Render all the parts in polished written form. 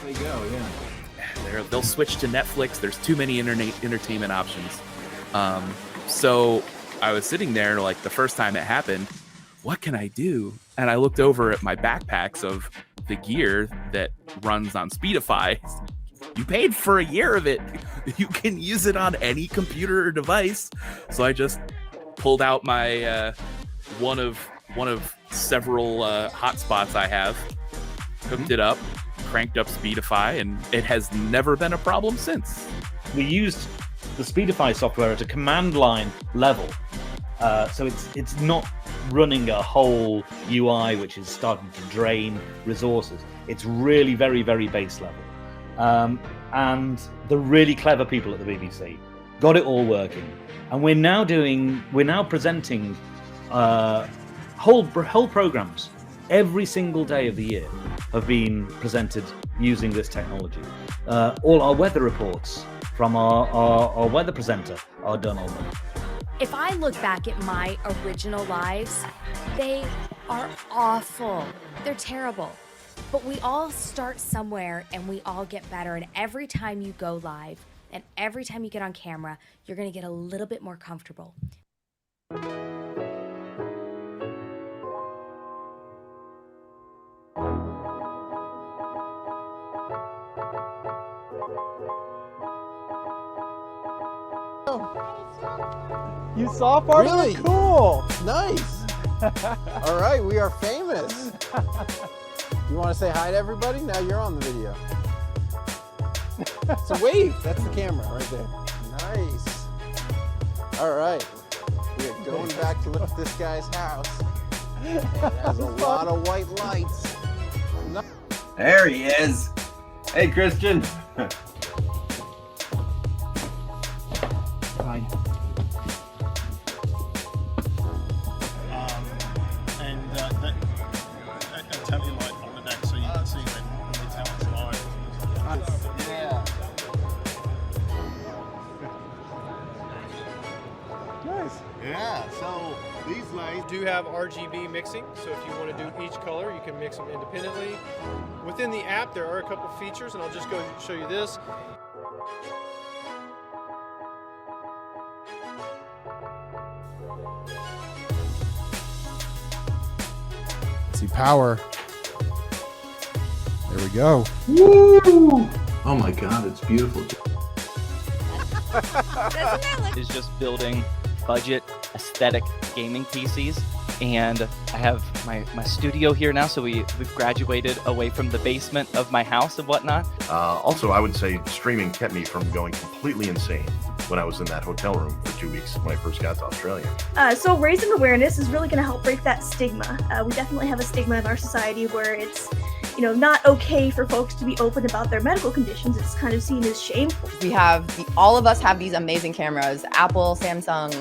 They go, yeah. They'll switch to Netflix. There's too many entertainment options. So I was sitting there like the first time it happened, what can I do? And I looked over at my backpacks of the gear that runs on Speedify. You paid for a year of it. You can use it on any computer or device. So I just pulled out my one of several hotspots I have, hooked it up, cranked up Speedify, and it has never been a problem since. We used the Speedify software at a command line level, so it's not running a whole UI which is starting to drain resources. It's really very, very base level. And the really clever people at the BBC got it all working, and we're now presenting whole programs every single day of the year have been presented using this technology. All our weather reports from our weather presenter are done on them. If I look back at my original lives, they are awful. They're terrible. But we all start somewhere and we all get better. And every time you go live and every time you get on camera, you're going to get a little bit more comfortable. You saw part Really? of it? Cool. Nice. All right, we are famous. You want to say hi to everybody? Now you're on the video. So wave. That's the camera right there. Nice. All right. We are going back to look at this guy's house. It has a lot of white lights. There he is. Hey, Christian. Fine. And tell you light on the deck so you can see when they tell it's live. Yeah. Nice. Yeah, so these lights do have RGB mixing, so if you want to do each color, you can mix them independently. Within the app, there are a couple features, and I'll just go show you this. See power. There we go. Woo! Oh my God, it's beautiful. Is just building budget aesthetic gaming PCs, and I have my studio here now, so we've graduated away from the basement of my house and whatnot. Also, I would say streaming kept me from going completely insane when I was in that hotel room for 2 weeks when I first got to Australia. So raising awareness is really going to help break that stigma. We definitely have a stigma in our society where it's, not okay for folks to be open about their medical conditions. It's kind of seen as shameful. We have, all of us have these amazing cameras, Apple, Samsung,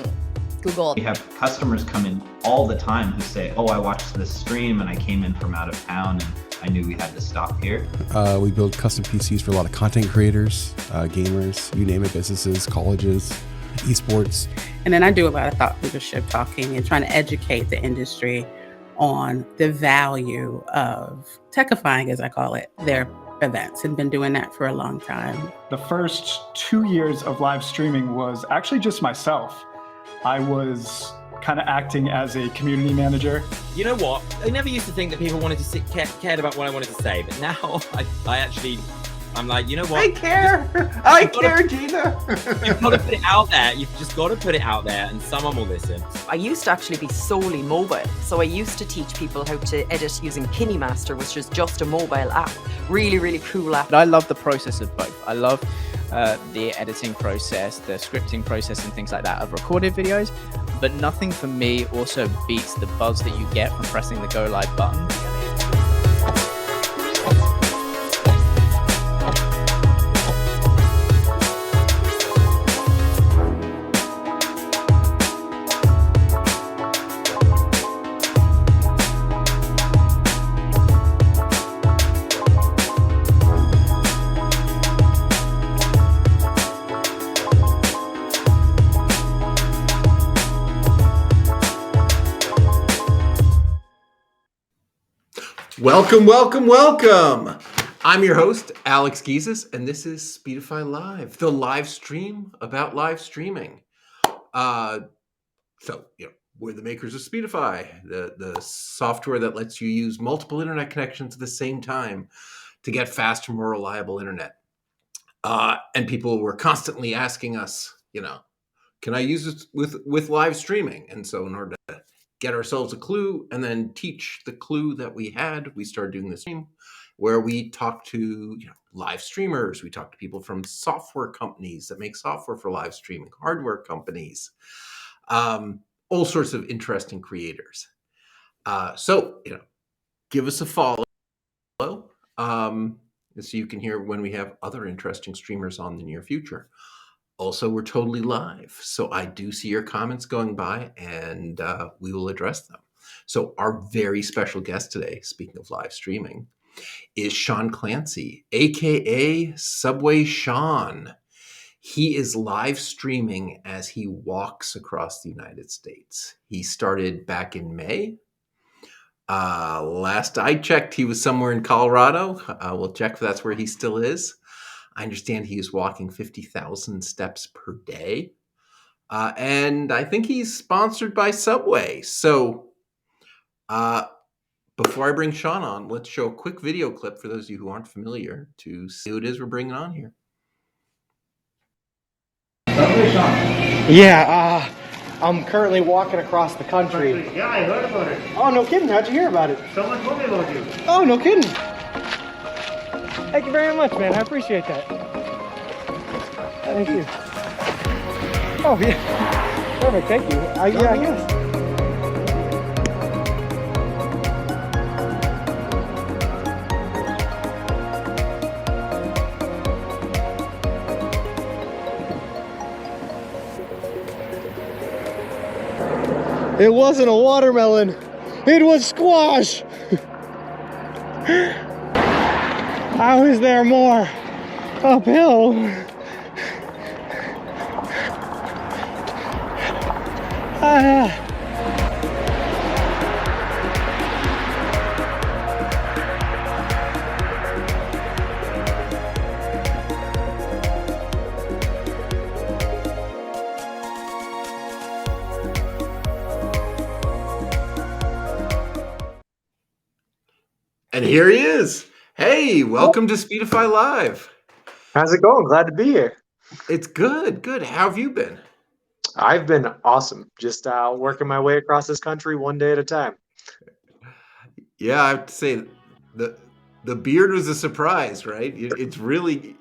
Google. We have customers come in all the time who say, oh, I watched this stream and I came in from out of town and I knew we had to stop here. We build custom PCs for a lot of content creators, gamers, you name it, businesses, colleges, esports. And then I do a lot of thought leadership talking and trying to educate the industry on the value of techifying, as I call it, their events, and been doing that for a long time. The first 2 years of live streaming was actually just myself. I was kind of acting as a community manager. You know what? I never used to think that people wanted to cared about what I wanted to say, but now I'm like, you know what? I care. I care, Gina. You've got to put it out there. You've just got to put it out there, and someone will listen. I used to actually be solely mobile, so I used to teach people how to edit using KineMaster, which is just a mobile app. Really, really cool app. I love the process of both. I love the editing process, the scripting process, and things like that of recorded videos. But nothing for me also beats the buzz that you get from pressing the go live button. Welcome, welcome, welcome. I'm your host, Alex Gizes, and this is Speedify Live, the live stream about live streaming. We're the makers of Speedify, the software that lets you use multiple internet connections at the same time to get faster, more reliable internet. And people were constantly asking us, can I use this with live streaming? And so in order to get ourselves a clue and then teach the clue that we had, we started doing this stream where we talk to live streamers. We talk to people from software companies that make software for live streaming, hardware companies, all sorts of interesting creators. So give us a follow so you can hear when we have other interesting streamers on in the near future. Also, we're totally live, so I do see your comments going by, and we will address them. So our very special guest today, speaking of live streaming, is Sean Clancy, aka Subway Sean. He is live streaming as he walks across the United States. He started back in May. Last I checked, he was somewhere in Colorado. We'll check if that's where he still is. I understand he is walking 50,000 steps per day. And I think he's sponsored by Subway. So before I bring Sean on, let's show a quick video clip for those of you who aren't familiar to see who it is we're bringing on here. Subway Sean. Yeah, I'm currently walking across the country. Yeah, I heard about it. Oh, no kidding. How'd you hear about it? Someone told me about you. Oh, no kidding. Thank you very much, man. I appreciate that. Thank you. Oh, yeah. Perfect. Thank you. I guess. It wasn't a watermelon. It was squash. How is there more uphill? And here he is. Hey, welcome to Speedify Live. How's it going? Glad to be here. It's good, good. How have you been? I've been awesome. Just working my way across this country one day at a time. Yeah, I have to say the beard was a surprise, right? It's really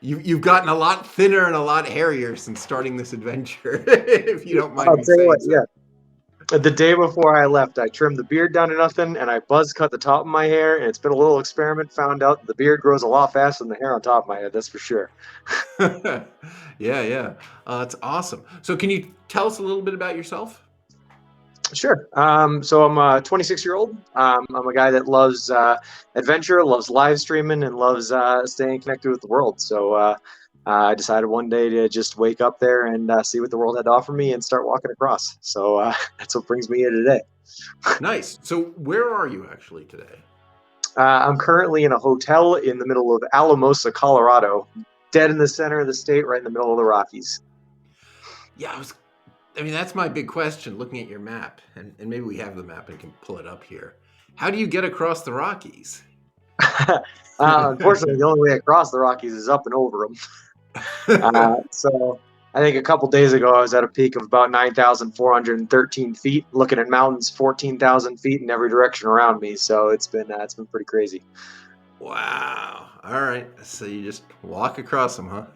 you've gotten a lot thinner and a lot hairier since starting this adventure. If you don't mind I'll me tell you saying what, so. yeah. The day before I left, I trimmed the beard down to nothing, and I buzz cut the top of my hair, and it's been a little experiment. Found out the beard grows a lot faster than the hair on top of my head, that's for sure. Yeah. That's awesome. So can you tell us a little bit about yourself? Sure. So I'm a 26-year-old. I'm a guy that loves adventure, loves live streaming, and loves staying connected with the world. So I decided one day to just wake up there and see what the world had to offer me and start walking across. So that's what brings me here today. Nice. So where are you actually today? I'm currently in a hotel in the middle of Alamosa, Colorado, dead in the center of the state, right in the middle of the Rockies. Yeah, I mean, that's my big question, looking at your map, and maybe we have the map and can pull it up here. How do you get across the Rockies? Unfortunately, the only way across the Rockies is up and over them. So I think a couple days ago, I was at a peak of about 9,413 feet, looking at mountains 14,000 feet in every direction around me. So it's been pretty crazy. Wow. All right. So you just walk across them, huh?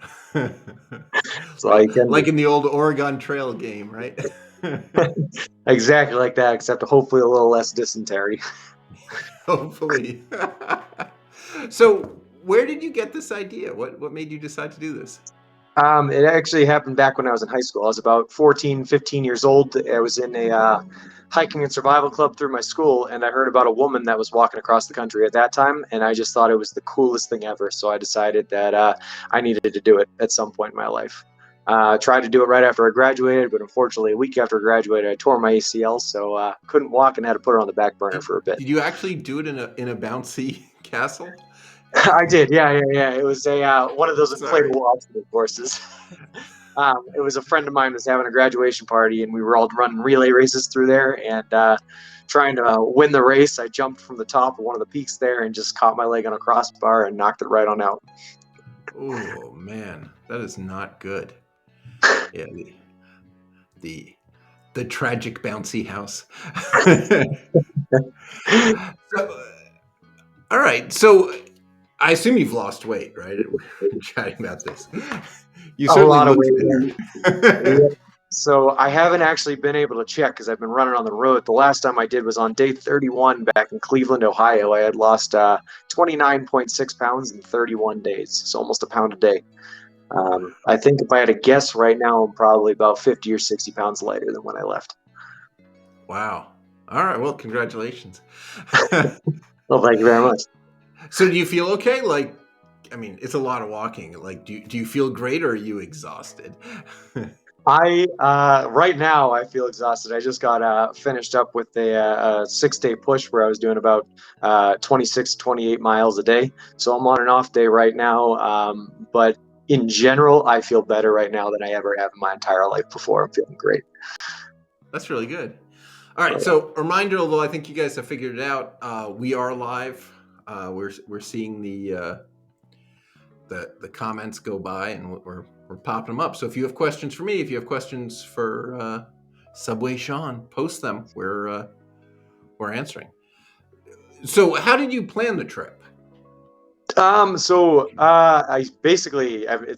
So like in the old Oregon Trail game, right? Exactly like that, except hopefully a little less dysentery. Hopefully. So where did you get this idea? What made you decide to do this? It actually happened back when I was in high school. I was about 14, 15 years old. I was in a hiking and survival club through my school, and I heard about a woman that was walking across the country at that time, and I just thought it was the coolest thing ever. So I decided that I needed to do it at some point in my life. Tried to do it right after I graduated, but unfortunately, a week after I graduated, I tore my ACL, so couldn't walk and had to put it on the back burner for a bit. Did you actually do it in a bouncy castle? I did, yeah. It was a one of those Sorry. inflatable obstacle courses. It was a friend of mine was having a graduation party, and we were all running relay races through there. And trying to win the race, I jumped from the top of one of the peaks there and just caught my leg on a crossbar and knocked it right on out. Oh man, that is not good. Yeah, the tragic bouncy house. So, all right, so I assume you've lost weight, right? We're chatting about this. You A certainly lot of look weight. thinner. Yeah. So I haven't actually been able to check because I've been running on the road. The last time I did was on day 31 back in Cleveland, Ohio. I had lost 29.6 pounds in 31 days, so almost a pound a day. I think if I had to guess right now, I'm probably about 50 or 60 pounds lighter than when I left. Wow. All right. Well, congratulations. Well, thank you very much. So do you feel okay? Like, I mean, it's a lot of walking. Like, do you feel great or are you exhausted? Right now I feel exhausted. I just got finished up with a 6-day push where I was doing about 26, 28 miles a day. So I'm on an off day right now. But in general, I feel better right now than I ever have in my entire life before. I'm feeling great. That's really good. All right. So a reminder, although I think you guys have figured it out, we are live. We're seeing the comments go by, and we're popping them up. So if you have questions for me, if you have questions for Subway Sean, post them. We're answering. So how did you plan the trip? It's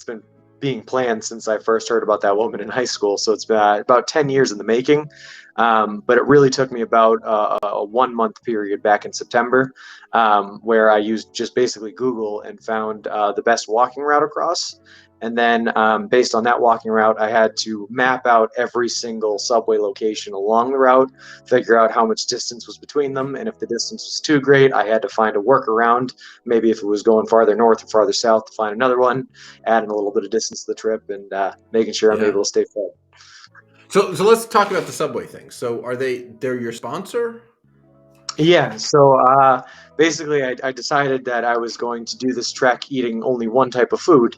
been being planned since I first heard about that woman in high school. So it's been about 10 years in the making. But it really took me about a 1-month period back in September, where I used just basically Google and found the best walking route across. And then based on that walking route, I had to map out every single subway location along the route, figure out how much distance was between them. And if the distance was too great, I had to find a workaround. Maybe if it was going farther north or farther south, to find another one, adding a little bit of distance to the trip and making sure I'm able to stay fed. So let's talk about the Subway thing. So they're your sponsor? Yeah, so basically I decided that I was going to do this trek eating only one type of food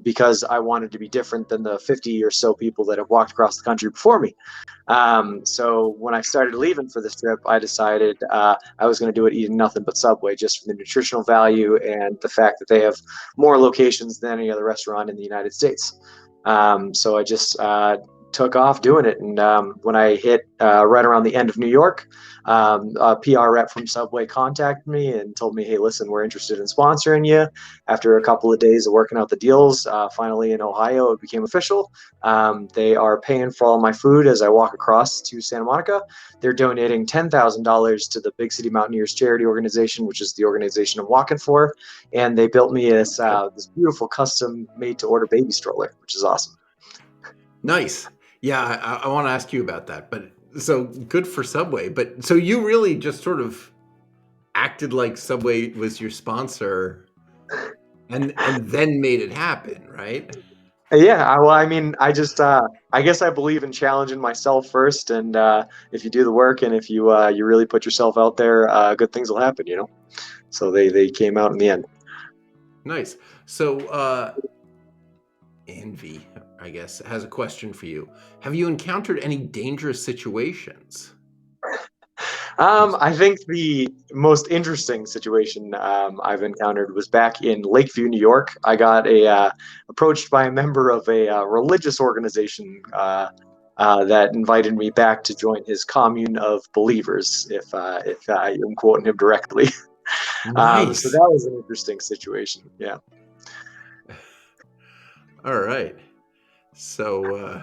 because I wanted to be different than the 50 or so people that have walked across the country before me. So when I started leaving for this trip, I decided I was going to do it eating nothing but Subway, just for the nutritional value and the fact that they have more locations than any other restaurant in the United States. So I just took off doing it. And when I hit right around the end of New York, a PR rep from Subway contacted me and told me, hey, listen, we're interested in sponsoring you. After a couple of days of working out the deals, finally in Ohio, it became official. They are paying for all my food as I walk across to Santa Monica. They're donating $10,000 to the Big City Mountaineers charity organization, which is the organization I'm walking for. And they built me this beautiful custom made to order baby stroller, which is awesome. Nice. Yeah, I want to ask you about that. But so good for Subway. But so you really just sort of acted like Subway was your sponsor and then made it happen, right? Yeah, well, I mean, I just, I guess I believe in challenging myself first, and if you do the work and if you really put yourself out there, good things will happen, you know. So they came out in the end. Nice. So Envy, I guess, has a question for you. Have you encountered any dangerous situations? I think the most interesting situation I've encountered was back in Lakeview, New York. I got approached by a member of a religious organization that invited me back to join his commune of believers, if I am quoting him directly. Nice. So that was an interesting situation. Yeah. All right. So,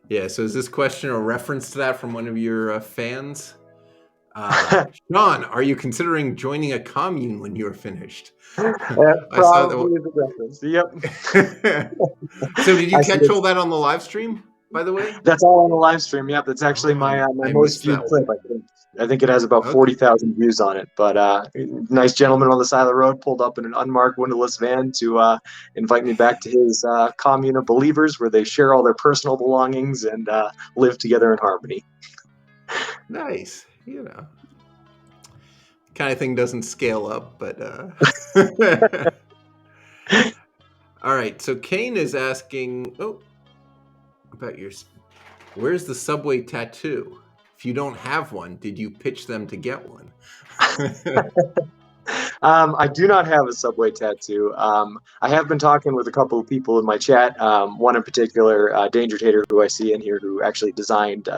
so is this question a reference to that from one of your fans? Sean, are you considering joining a commune when you're finished? I saw that. Yep. So did you catch all that on the live stream? by the way? That's all on the live stream. Yep, that's actually Oh, my I most missed viewed that clip. one. I think it has about Okay. 40,000 views on it. But nice gentleman on the side of the road pulled up in an unmarked windowless van to invite me back to his commune of believers, where they share all their personal belongings and live together in harmony. Nice. You know, kind of thing doesn't scale up, but all right. So Kane is asking, about yours. Where's the Subway tattoo? If you don't have one, did you pitch them to get one? I do not have a Subway tattoo. I have been talking with a couple of people in my chat. One in particular, Danger Tater, who I see in here, who actually designed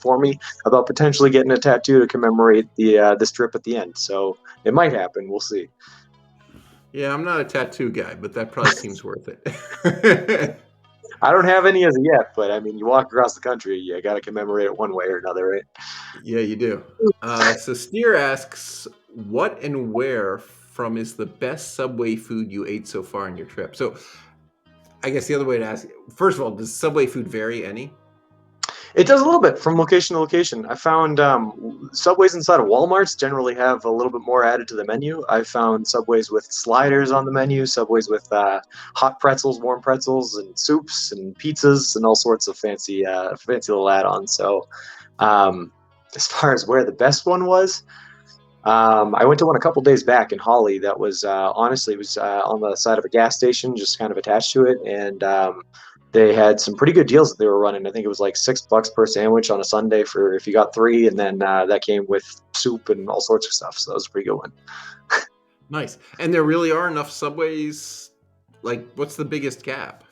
for me, about potentially getting a tattoo to commemorate the strip at the end. So it might happen. We'll see. Yeah, I'm not a tattoo guy, but that probably seems worth it. I don't have any as of yet, but I mean, you walk across the country, you got to commemorate it one way or another, right? Yeah, you do. So Steer asks, what and where from is the best Subway food you ate so far on your trip? So I guess the other way to ask, first of all, does Subway food vary any? It does a little bit from location to location. I found Subways inside of Walmarts generally have a little bit more added to the menu. I found Subways with sliders on the menu, Subways with hot pretzels, warm pretzels, and soups and pizzas and all sorts of fancy little add-ons. So as far as where the best one was, I went to one a couple days back in Holly that was honestly, it was on the side of a gas station, just kind of attached to it, and they had some pretty good deals that they were running. I think it was like $6 per sandwich on a Sunday for if you got 3, and then that came with soup and all sorts of stuff. So that was a pretty good one. Nice. And there really are enough Subways. Like, what's the biggest gap?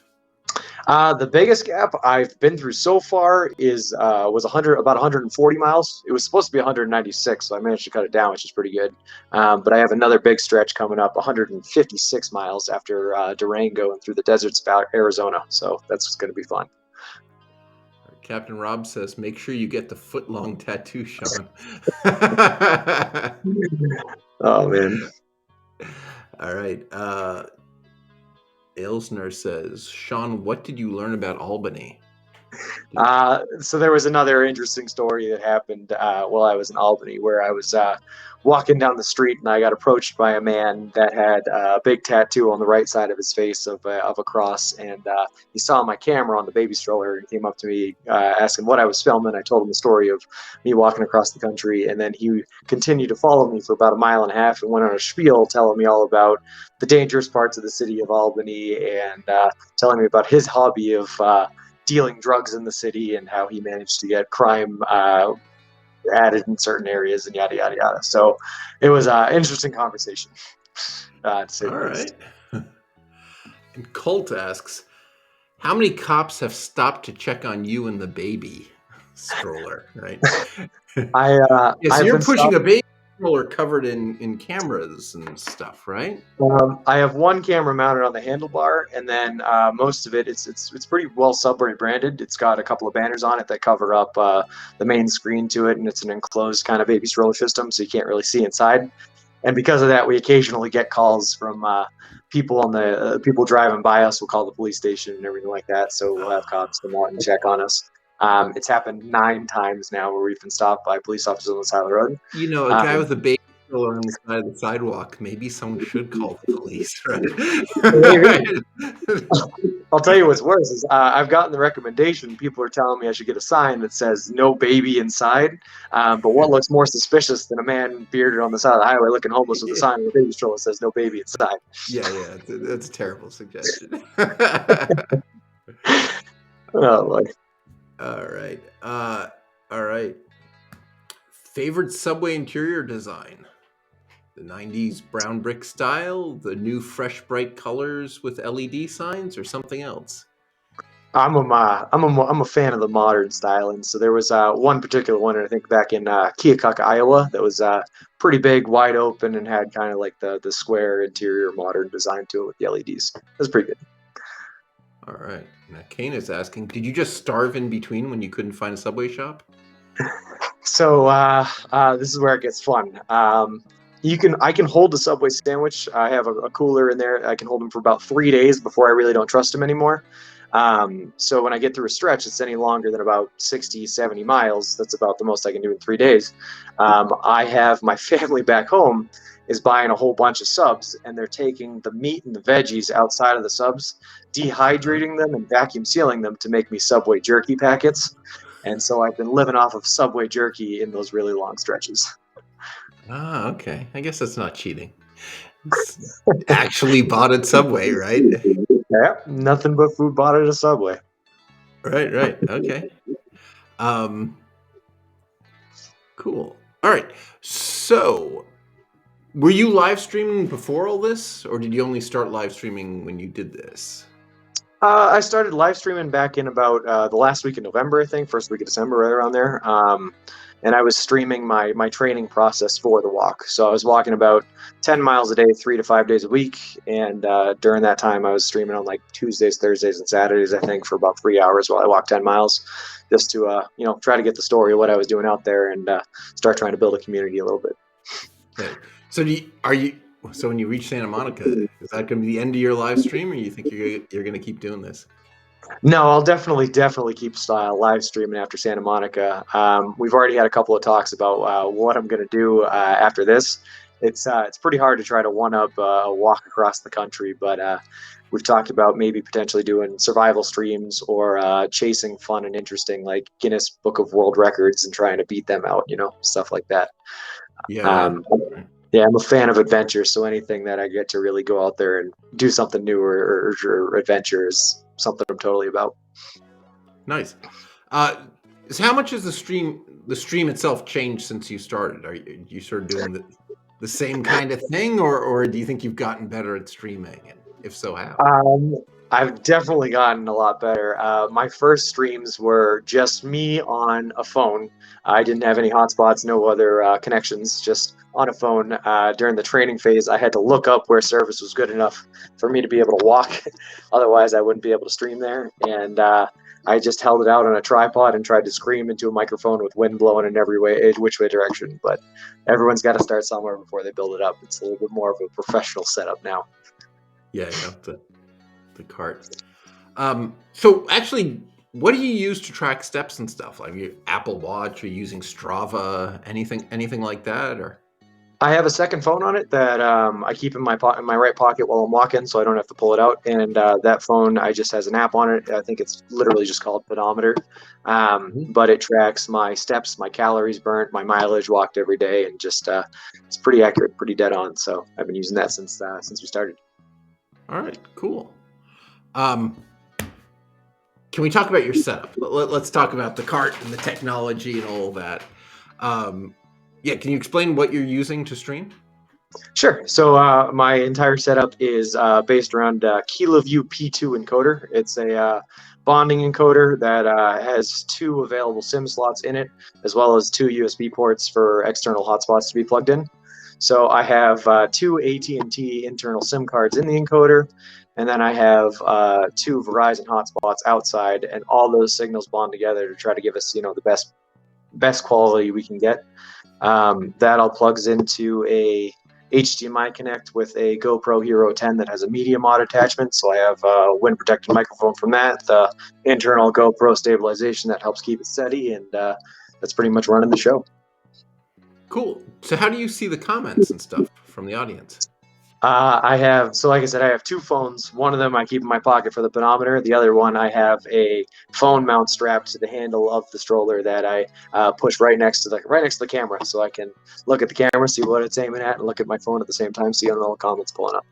The biggest gap I've been through so far was about 140 miles. It was supposed to be 196, so I managed to cut it down, which is pretty good. But I have another big stretch coming up, 156 miles after Durango and through the deserts of Arizona. So that's going to be fun. Captain Rob says, make sure you get the foot-long tattoo, Sean. Oh, man. All right. Ilsner says, Sean, what did you learn about Albany? So there was another interesting story that happened while I was in Albany, where I was walking down the street and I got approached by a man that had a big tattoo on the right side of his face of a cross, and he saw my camera on the baby stroller and came up to me asking what I was filming. I told him the story of me walking across the country, and then he continued to follow me for about a mile and a half and went on a spiel telling me all about the dangerous parts of the city of Albany and telling me about his hobby of dealing drugs in the city and how he managed to get crime added in certain areas and yada yada yada. So it was an interesting conversation. To say the least. And Colt asks, how many cops have stopped to check on you and the baby stroller? Right. So you're pushing a baby stroller covered in cameras and stuff, right? I have one camera mounted on the handlebar, and then most of it, it's pretty well Subway branded. It's got a couple of banners on it that cover up the main screen to it, and it's an enclosed kind of baby stroller system, so you can't really see inside. And because of that, we occasionally get calls from people people driving by us. We'll call the police station and everything like that. So we'll have cops come out and check on us. It's happened 9 times now where we've been stopped by police officers on the side of the road. You know, a guy with a baby stroller on the side of the sidewalk, maybe someone should call the police, right? I'll tell you what's worse is I've gotten the recommendation. People are telling me I should get a sign that says "No baby inside." But what looks more suspicious than a man bearded on the side of the highway looking homeless with a sign with a baby stroller that says "No baby inside"? Yeah, that's a terrible suggestion. Oh boy. All right. Favorite Subway interior design? The 90s brown brick style, the new fresh bright colors with LED signs, or something else? I'm a fan of the modern styling. So there was one particular one, I think back in Keokuk, Iowa, that was pretty big, wide open, and had kind of like the square interior modern design to it with the LEDs. It was pretty good. All right. Now, Kane is asking, did you just starve in between when you couldn't find a Subway shop? So this is where it gets fun. I can hold a Subway sandwich. I have a cooler in there. I can hold them for about 3 days before I really don't trust them anymore. So when I get through a stretch that's any longer than about 60, 70 miles, that's about the most I can do in 3 days. I have my family back home is buying a whole bunch of subs, and they're taking the meat and the veggies outside of the subs, dehydrating them and vacuum sealing them to make me Subway jerky packets. And so I've been living off of Subway jerky in those really long stretches. Ah, okay. I guess that's not cheating. It's actually bought at Subway, right? Yeah, nothing but food bought at a Subway. Right, right. Okay. Cool. All right. So, were you live streaming before all this, or did you only start live streaming when you did this? I started live streaming back in about the last week of November, I think, first week of December, right around there. And I was streaming my training process for the walk. So I was walking about 10 miles a day, 3 to 5 days a week. And during that time, I was streaming on like Tuesdays, Thursdays, and Saturdays, I think, for about 3 hours while I walked 10 miles, just to try to get the story of what I was doing out there and start trying to build a community a little bit. Okay. So So when you reach Santa Monica, is that going to be the end of your live stream, or you think you're going to keep doing this? No, I'll definitely keep live streaming after Santa Monica. We've already had a couple of talks about what I'm going to do after this. It's pretty hard to try to one-up a walk across the country, but we've talked about maybe potentially doing survival streams or chasing fun and interesting, like Guinness Book of World Records, and trying to beat them out, stuff like that. Yeah. Yeah, I'm a fan of adventure, so anything that I get to really go out there and do something new or adventure is something I'm totally about. Nice. So how much has the stream itself changed since you started? Are you sort of doing the same kind of thing, or do you think you've gotten better at streaming? And if so, how? I've definitely gotten a lot better. My first streams were just me on a phone. I didn't have any hotspots, no other connections, just on a phone. During the training phase, I had to look up where service was good enough for me to be able to walk. Otherwise, I wouldn't be able to stream there. And I just held it out on a tripod and tried to scream into a microphone with wind blowing in every way, which way direction. But everyone's got to start somewhere before they build it up. It's a little bit more of a professional setup now. Yeah, the cart. So actually, what do you use to track steps and stuff? Like your Apple Watch, or using Strava, anything like that, or? I have a second phone on it that I keep in my right pocket while I'm walking, so I don't have to pull it out. And that phone, I just has an app on it. I think it's literally just called Pedometer, but it tracks my steps, my calories burnt, my mileage walked every day, and just it's pretty accurate, pretty dead on. So I've been using that since we started. All right, cool. Can we talk about your setup? Let's talk about the cart and the technology and all that. Yeah, can you explain what you're using to stream? Sure. So my entire setup is based around KiloView P2 encoder. It's a bonding encoder that has 2 available SIM slots in it, as well as 2 USB ports for external hotspots to be plugged in. So I have 2 AT&T internal SIM cards in the encoder, and then I have 2 Verizon hotspots outside, and all those signals bond together to try to give us, the best quality we can get. That all plugs into a HDMI connect with a GoPro Hero 10 that has a media mod attachment. So I have a wind protected microphone from that, the internal GoPro stabilization that helps keep it steady, and that's pretty much running the show. Cool. So how do you see the comments and stuff from the audience? Like I said, I have 2 phones. One of them I keep in my pocket for the pedometer. The other one I have a phone mount strapped to the handle of the stroller that I push right next to the camera, so I can look at the camera, see what it's aiming at, and look at my phone at the same time, see all the comments pulling up.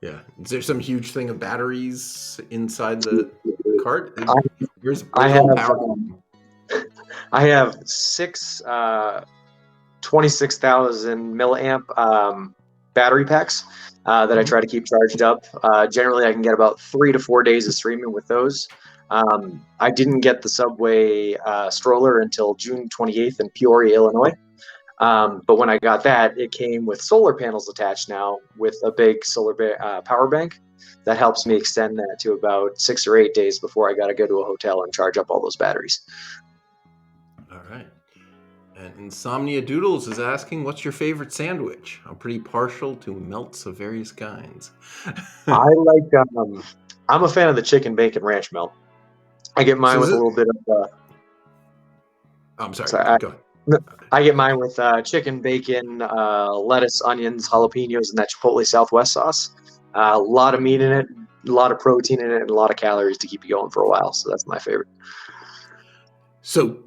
Yeah. Is there some huge thing of batteries inside the cart? I have 6 26,000 milliamp battery packs that I try to keep charged up. Generally, I can get about 3 to 4 days of streaming with those. I didn't get the Subway stroller until June 28th in Peoria, Illinois. But when I got that, it came with solar panels attached now with a big solar power bank that helps me extend that to about 6 or 8 days before I got to go to a hotel and charge up all those batteries. All right. And Insomnia Doodles is asking, what's your favorite sandwich? I'm pretty partial to melts of various kinds. I like I'm a fan of the chicken bacon ranch melt. I get mine So with is a it- little bit of. I'm sorry. Sorry, Go ahead. I get mine with chicken, bacon, lettuce, onions, jalapenos, and that Chipotle Southwest sauce. A lot of meat in it, a lot of protein in it, and a lot of calories to keep you going for a while. So that's my favorite. So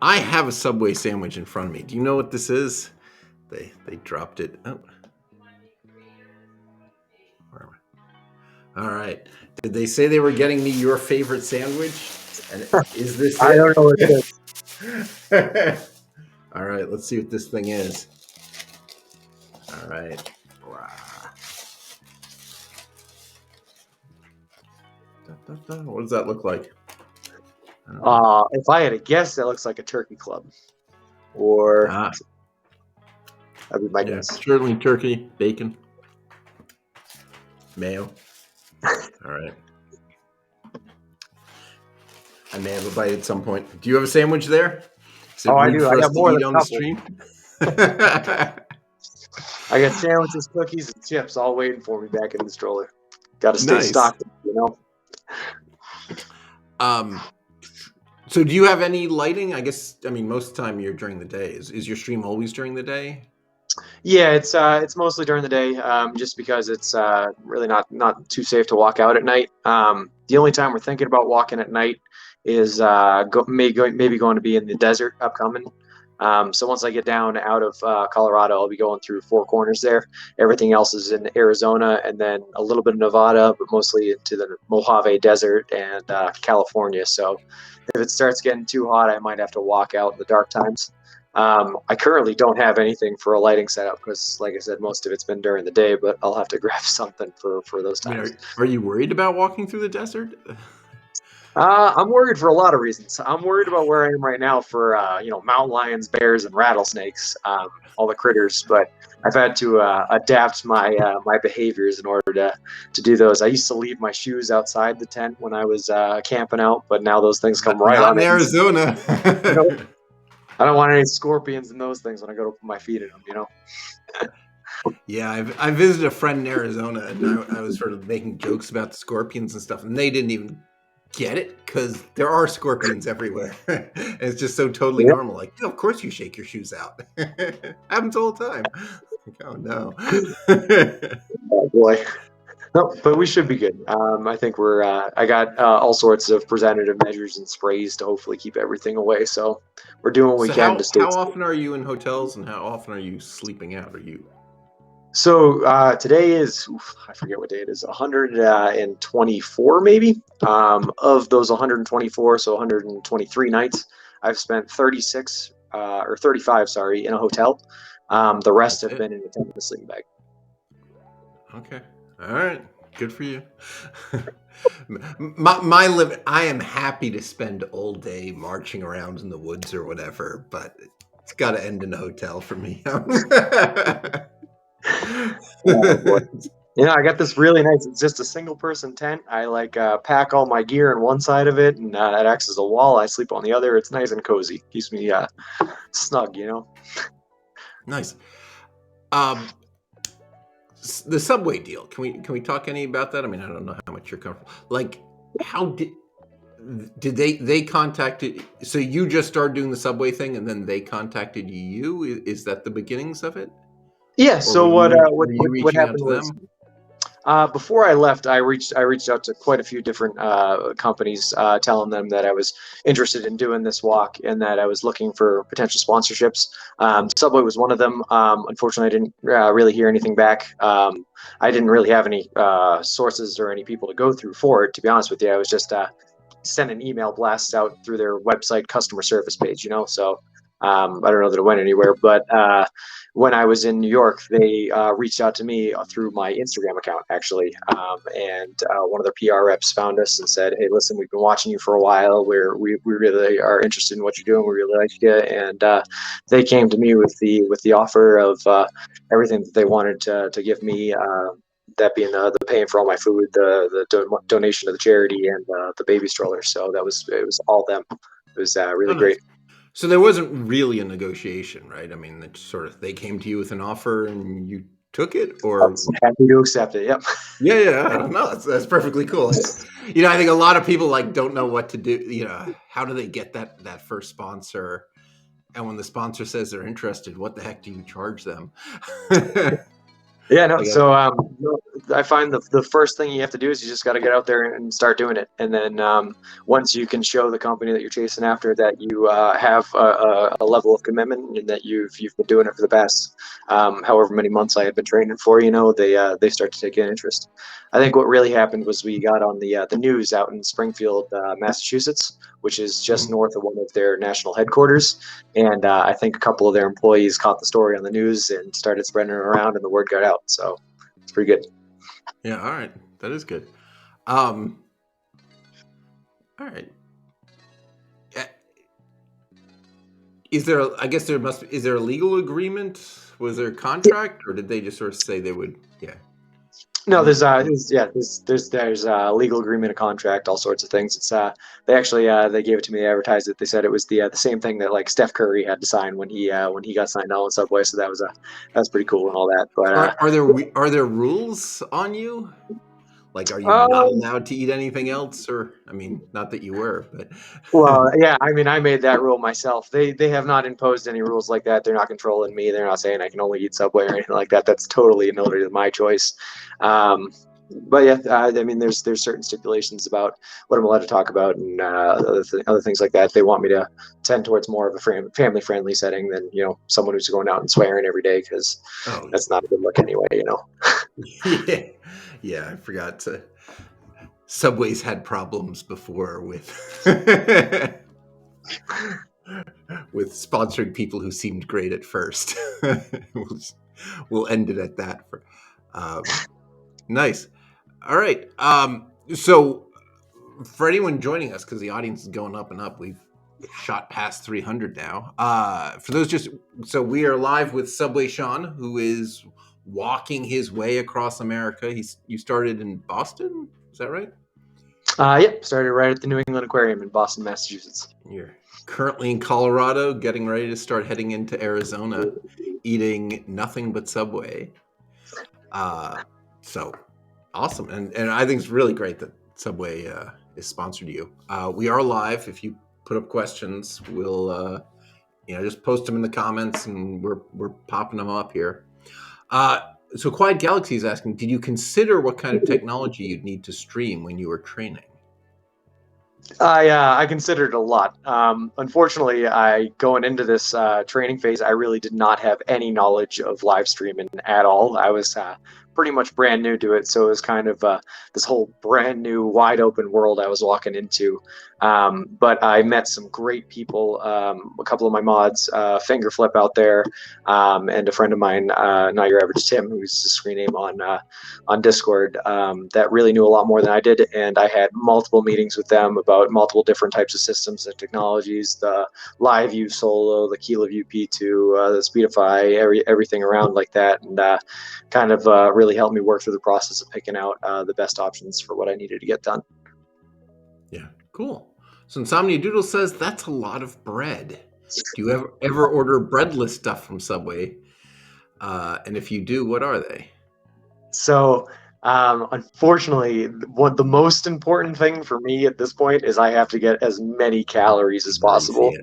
I have a Subway sandwich in front of me. Do you know what this is? They dropped it. Oh. Where am I? All right. Did they say they were getting me your favorite sandwich? And is this I it? don't know what it is. All right, let's see what this thing is. All right. What does that look like? If I had to guess, that looks like a turkey club, or that'd be my guess. Certainly turkey, bacon, mayo. All right. I may have a bite at some point. Do you have a sandwich there? Is it Oh, I room do. for I us got to more eat than a on the couple. stream? I got sandwiches, cookies, and chips all waiting for me back in the stroller. Got to stay Nice. stocked, you know. So do you have any lighting? I guess, I mean, most of the time you're during the day. Is your stream always during the day? Yeah, it's mostly during the day, just because it's really not too safe to walk out at night. The only time we're thinking about walking at night is maybe going to be in the desert upcoming. So once I get down out of Colorado, I'll be going through Four Corners there. Everything else is in Arizona, and then a little bit of Nevada, but mostly into the Mojave Desert and California. So if it starts getting too hot, I might have to walk out in the dark times. I currently don't have anything for a lighting setup because, like I said, most of it's been during the day, but I'll have to grab something for those I mean, times. are you worried about walking through the desert? I'm worried for a lot of reasons. I'm worried about where I am right now for mountain lions, bears, and rattlesnakes, all the critters. But I've had to adapt my my behaviors in order to do those. I used to leave my shoes outside the tent when I was camping out, but now those things come right Not on in in. Arizona. I don't want any scorpions and those things when I go to put my feet in them. You know. Yeah, I visited a friend in Arizona, and I was sort of making jokes about the scorpions and stuff, and they didn't even get it because there are scorpions everywhere. And it's just so totally normal. Like, of course you shake your shoes out. Happens all the time. Like, oh no. Oh boy. No, but we should be good. I think we're. I got all sorts of preventative measures and sprays to hopefully keep everything away. So we're doing what we So can to stay. how often are you in hotels, and how often are you sleeping out? Are you? So today is, I forget what day it is, 124 maybe. Of those 124, so 123 nights, I've spent 36 or 35, sorry, in a hotel. The rest have been in a tent with a sleeping bag. Okay. All right. Good for you. my limit, I am happy to spend all day marching around in the woods or whatever, but it's got to end in a hotel for me. Oh, boy. I got this really nice, it's just a single person tent. I pack all my gear on one side of it, and it acts as a wall. I sleep on the other. It's nice and cozy. Keeps me snug, Nice. The Subway deal. Can we talk any about that? I mean, I don't know how much you're comfortable. Like, how did they contacted? So you just started doing the Subway thing, and then they contacted you. Is that the beginnings of it? Yeah. Or So were what you reaching out happened to was, them? before I left, I reached out to quite a few different companies, telling them that I was interested in doing this walk and that I was looking for potential sponsorships. Subway was one of them. Unfortunately, I didn't really hear anything back. I didn't really have any sources or any people to go through for it. To be honest with you, I was just sending email blasts out through their website customer service page. So I don't know that it went anywhere, but when I was in New York, they reached out to me through my Instagram account, actually. And one of their PR reps found us and said, "Hey, listen, we've been watching you for a while. We really are interested in what you're doing. We really like you." And they came to me with the offer of everything that they wanted to give me. That being the paying for all my food, the donation to the charity, and the baby stroller. So it was all them. It was really great. So there wasn't really a negotiation, right? I mean, it's sort of they came to you with an offer and you took it, or happy to accept it. Yep. Yeah. No, that's perfectly cool. You know, I think a lot of people like don't know what to do. You know, how do they get that first sponsor? And when the sponsor says they're interested, what the heck do you charge them? Yeah, no. Like, So I find the first thing you have to do is you just got to get out there and start doing it. And then once you can show the company that you're chasing after that you have a level of commitment and that you've been doing it for the past however many months I had been training for, you know, they start to take an interest. I think what really happened was we got on the news out in Springfield, Massachusetts, which is just north of one of their national headquarters. And I think a couple of their employees caught the story on the news and started spreading it around, and the word got out. So it's pretty good. Yeah, all right. That is good. All right. Is there, I guess there must be, is there a legal agreement? Was there a contract, or did they just sort of say they would, No, there's a legal agreement, a contract, all sorts of things. It's they actually they gave it to me, they advertised it. They said it was the same thing that like Steph Curry had to sign when he got signed on Subway. So that was pretty cool and all that. But are there rules on you? Like, are you not allowed to eat anything else? Or, I mean, not that you were, but. Well, yeah, I mean, I made that rule myself. They have not imposed any rules like that. They're not controlling me. They're not saying I can only eat Subway or anything like that. That's totally my choice. But yeah, I mean, there's certain stipulations about what I'm allowed to talk about and other things like that. They want me to tend towards more of a family friendly setting than, you know, someone who's going out and swearing every day, because that's not a good look anyway, you know. Yeah, I forgot to. Subway's had problems before with with sponsoring people who seemed great at first. We'll end it at that. Nice. All right. So for anyone joining us, because the audience is going up and up, we've shot past 300 now. For those so we are live with Subway Sean, who is walking his way across America. You started in Boston, is that right? Yep, started right at the New England Aquarium in Boston, Massachusetts. You're currently in Colorado, getting ready to start heading into Arizona, eating nothing but Subway. So awesome, and I think it's really great that Subway is sponsored you. We are live. If you put up questions, we'll just post them in the comments, and we're popping them up here. So Quiet Galaxy is asking, did you consider what kind of technology you'd need to stream when you were training? I considered a lot. Unfortunately, going into this training phase, I really did not have any knowledge of live streaming at all. I was pretty much brand new to it, so it was kind of this whole brand new, wide open world I was walking into. But I met some great people, a couple of my mods, Fingerflip out there, and a friend of mine, Not Your Average Tim, who's the screen name on Discord, that really knew a lot more than I did. And I had multiple meetings with them about multiple different types of systems and technologies, the LiveView Solo, the KeyLive P2, the Speedify, everything around like that, and kind of really helped me work through the process of picking out the best options for what I needed to get done. Yeah, cool. So Insomnia Doodle says that's a lot of bread. Do you ever order breadless stuff from Subway? And if you do, what are they? So unfortunately, the most important thing for me at this point is I have to get as many calories as possible.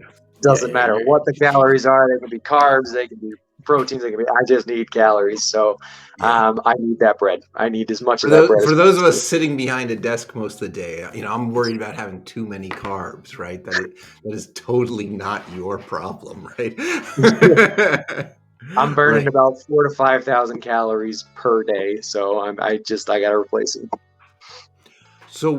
Doesn't matter what the calories are. They can be carbs, they can be proteins, they can be. I just need calories. So I need that bread. I need as much of that bread. For those of us sitting behind a desk most of the day, I'm worried about having too many carbs, right? That is totally not your problem, right? I'm burning about 4,000 to 5,000 calories per day, so I got to replace them. So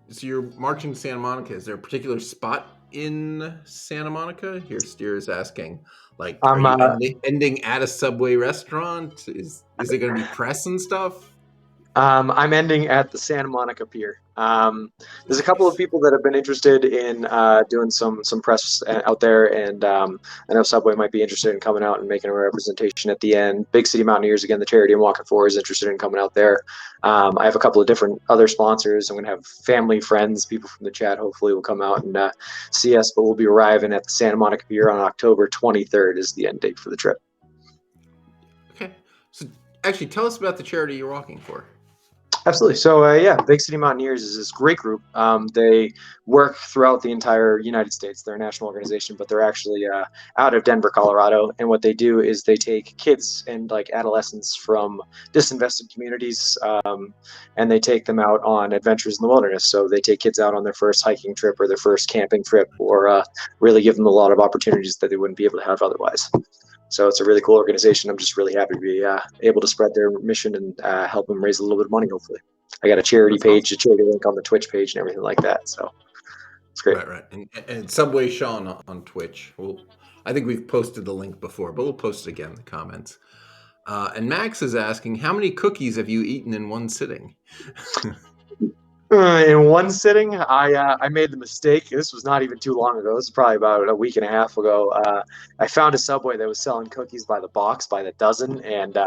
so you're marching to Santa Monica. Is there a particular spot in Santa Monica? Here, Steer is asking. Like, are you ending at a Subway restaurant? Is it going to be press and stuff? I'm ending at the Santa Monica Pier. There's a couple of people that have been interested in doing some press out there, and I know Subway might be interested in coming out and making a representation at the end. Big City Mountaineers, again, the charity I'm walking for, is interested in coming out there. I have a couple of different other sponsors. I'm going to have family, friends, people from the chat hopefully will come out and see us, but we'll be arriving at the Santa Monica Pier on October 23rd is the end date for the trip. So actually, tell us about the charity you're walking for. Absolutely. So yeah, Big City Mountaineers is this great group. They work throughout the entire United States. They're a national organization, but they're actually out of Denver, Colorado. And what they do is they take kids and like adolescents from disinvested communities, and they take them out on adventures in the wilderness. So they take kids out on their first hiking trip or their first camping trip, or really give them a lot of opportunities that they wouldn't be able to have otherwise. So it's a really cool organization. I'm just really happy to be able to spread their mission and help them raise a little bit of money, hopefully. I got a charity page, a charity link on the Twitch page and everything like that. So it's great. Right. And Subway Sean on Twitch. I think we've posted the link before, but we'll post it again in the comments. And Max is asking, how many cookies have you eaten in one sitting? In one sitting, I made the mistake. This was not even too long ago. This was probably about a week and a half ago. I found a Subway that was selling cookies by the box, by the dozen, and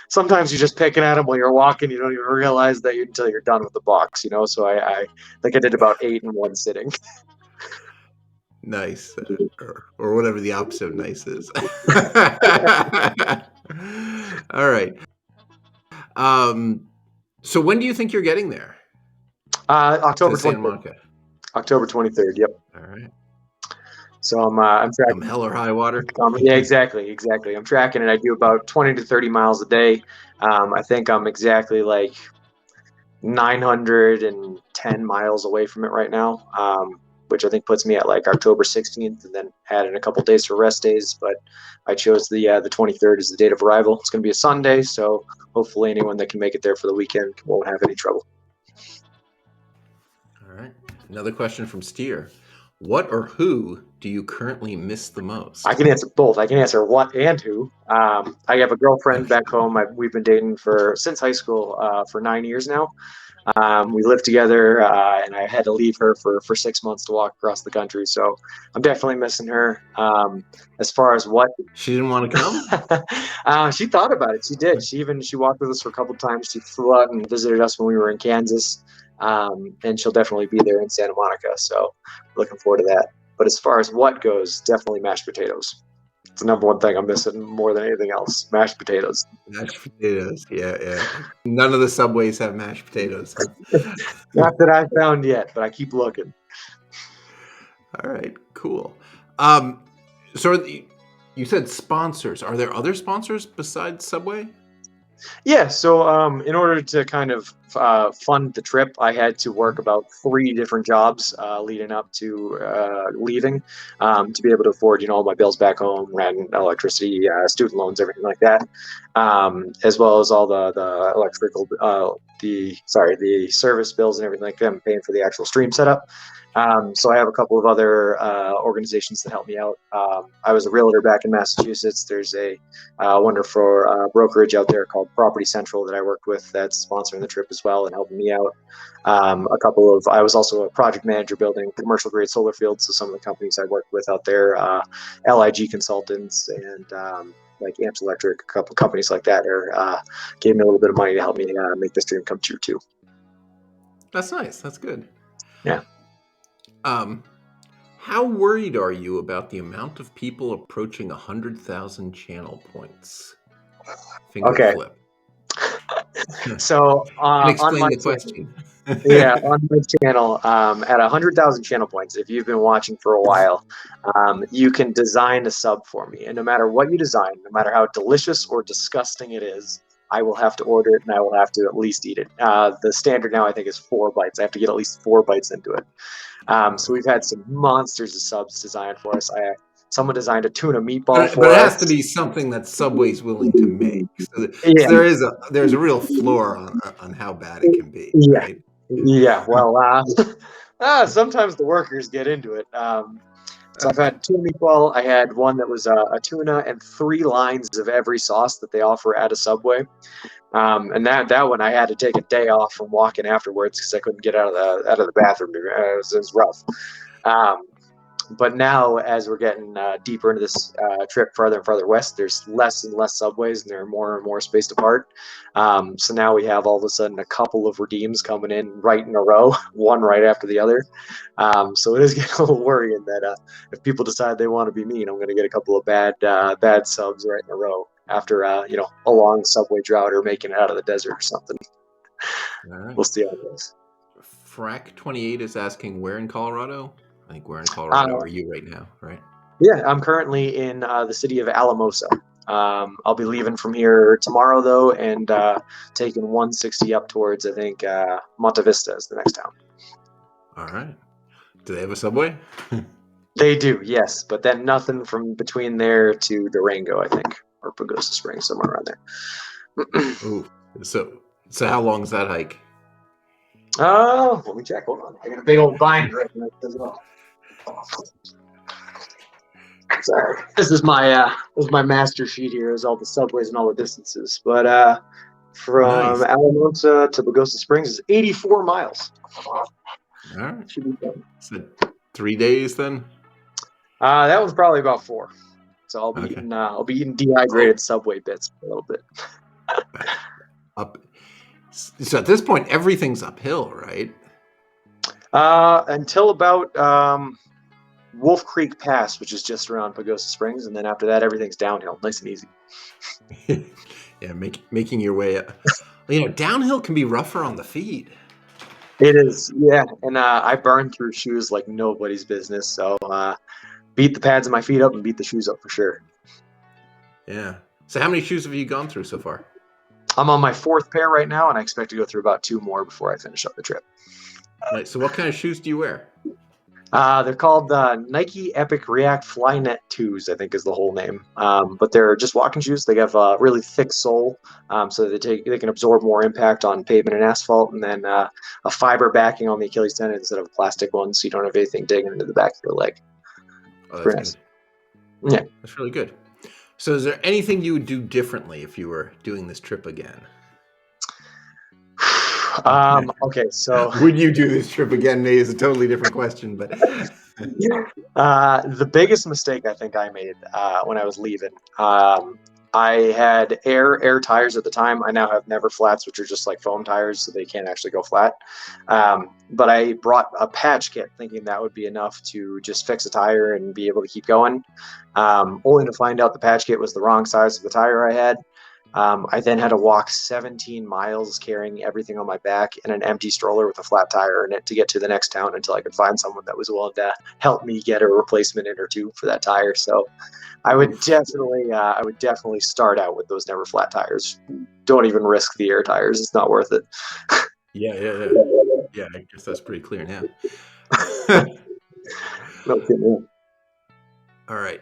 sometimes you're just picking at them while you're walking. You don't even realize that until you're done with the box, you know. So I think I did about 8 in one sitting. Nice, or whatever the opposite of nice is. All right. So when do you think you're getting there? October To Santa 23rd. Monica. October 23rd. Yep. All right. So I'm tracking. Come hell or high water. Yeah, exactly. I'm tracking it. I do about 20 to 30 miles a day. I think I'm exactly like 910 miles away from it right now, which I think puts me at like October 16th, and then add in a couple days for rest days. But I chose the 23rd as the date of arrival. It's going to be a Sunday, so hopefully anyone that can make it there for the weekend won't have any trouble. All right. Another question from Steer. What or who do you currently miss the most? I can answer both. I can answer what and who. I have a girlfriend back home. We've been dating since high school for 9 years now. We lived together, and I had to leave her for 6 months to walk across the country. So I'm definitely missing her. As far as what, she didn't want to come. She thought about it. She did. She walked with us for a couple of times. She flew out and visited us when we were in Kansas. And she'll definitely be there in Santa Monica. So looking forward to that. But as far as what goes, definitely mashed potatoes. It's the number one thing I'm missing more than anything else. Mashed potatoes. Mashed potatoes. Yeah. None of the Subways have mashed potatoes. Not that I've found yet, but I keep looking. All right, cool. So you said sponsors. Are there other sponsors besides Subway? Yeah, so in order to kind of fund the trip, I had to work about 3 different jobs leading up to leaving to be able to afford, all my bills back home, rent, electricity, student loans, everything like that, as well as all the electrical, the service bills and everything like that. I'm paying for the actual stream setup. So I have a couple of other organizations that help me out. I was a realtor back in Massachusetts. There's a wonderful brokerage out there called Property Central that I worked with that's sponsoring the trip as well and helping me out. I was also a project manager building commercial grade solar fields. So some of the companies I worked with out there, LIG Consultants and like Amps Electric, a couple companies like that gave me a little bit of money to help me make this dream come true too. That's nice. That's good. Yeah. How worried are you about the amount of people approaching 100,000 channel points? Finger Okay. flip. So explain the question. Yeah, on my channel, at 100,000 channel points, if you've been watching for a while, you can design a sub for me. And no matter what you design, no matter how delicious or disgusting it is, I will have to order it and I will have to at least eat it. The standard now, I think, is 4 bites. I have to get at least 4 bites into it. So we've had some monsters of subs designed for us. Someone designed a tuna meatball for us. But it has to be something that Subway's willing to make. So there's a real floor on how bad it can be. Yeah. Right? Yeah. Well, sometimes the workers get into it. So I've had tuna meatball. I had one that was a tuna and 3 lines of every sauce that they offer at a Subway. And that one I had to take a day off from walking afterwards because I couldn't get out of the bathroom. It was rough. But now, as we're getting deeper into this trip farther and farther west, there's less and less Subways, and they're more and more spaced apart. So now we have all of a sudden a couple of redeems coming in right in a row, one right after the other. So it is getting a little worrying that if people decide they want to be mean, I'm going to get a couple of bad subs right in a row. after a long subway drought or making it out of the desert or something. All right. We'll see how it goes. Frack28 is asking where in Colorado? I think we're in Colorado. Are you right now, right? Yeah, I'm currently in the city of Alamosa. I'll be leaving from here tomorrow, though, and taking 160 up towards, I think, Monte Vista is the next town. All right. Do they have a subway? They do, yes, but then nothing from between there to Durango, I think, or Pagosa Springs, somewhere around there. Ooh. So how long is that hike? Let me check. Hold on. I got a big old binder right now as well. Sorry, this is my master sheet here. Is all the subways and all the distances. But from Alamosa to Pagosa Springs is 84 miles. All right. Should be done. So 3 days then? That one's probably about 4. So I'll be eating dehydrated Subway bits for a little bit. So at this point, everything's uphill, right? Until about Wolf Creek Pass, which is just around Pagosa Springs, and then after that, everything's downhill, nice and easy. Yeah, making your way up. Downhill can be rougher on the feet. It is, yeah. And I burn through shoes like nobody's business. So beat the pads of my feet up and beat the shoes up for sure. Yeah. So how many shoes have you gone through so far? I'm on my 4th pair right now, and I expect to go through about 2 more before I finish up the trip. Right. So what kind of shoes do you wear? They're called Nike Epic React Flynet 2s, I think is the whole name. But they're just walking shoes. They have a really thick sole, so they can absorb more impact on pavement and asphalt, and then a fiber backing on the Achilles tendon instead of a plastic one, so you don't have anything digging into the back of your leg. Oh, that's good. Yeah. That's really good. So is there anything you would do differently if you were doing this trip again? Okay, so would you do this trip again? Maybe is a totally different question, but the biggest mistake I think I made when I was leaving, I had air tires at the time. I now have never flats, which are just like foam tires, so they can't actually go flat. But I brought a patch kit thinking that would be enough to just fix a tire and be able to keep going, only to find out the patch kit was the wrong size of the tire I had. I then had to walk 17 miles carrying everything on my back in an empty stroller with a flat tire in it to get to the next town until I could find someone that was willing to help me get a replacement in or two for that tire. So I would definitely start out with those never flat tires. Don't even risk the air tires. It's not worth it. Yeah, I guess that's pretty clear now. No kidding. All right.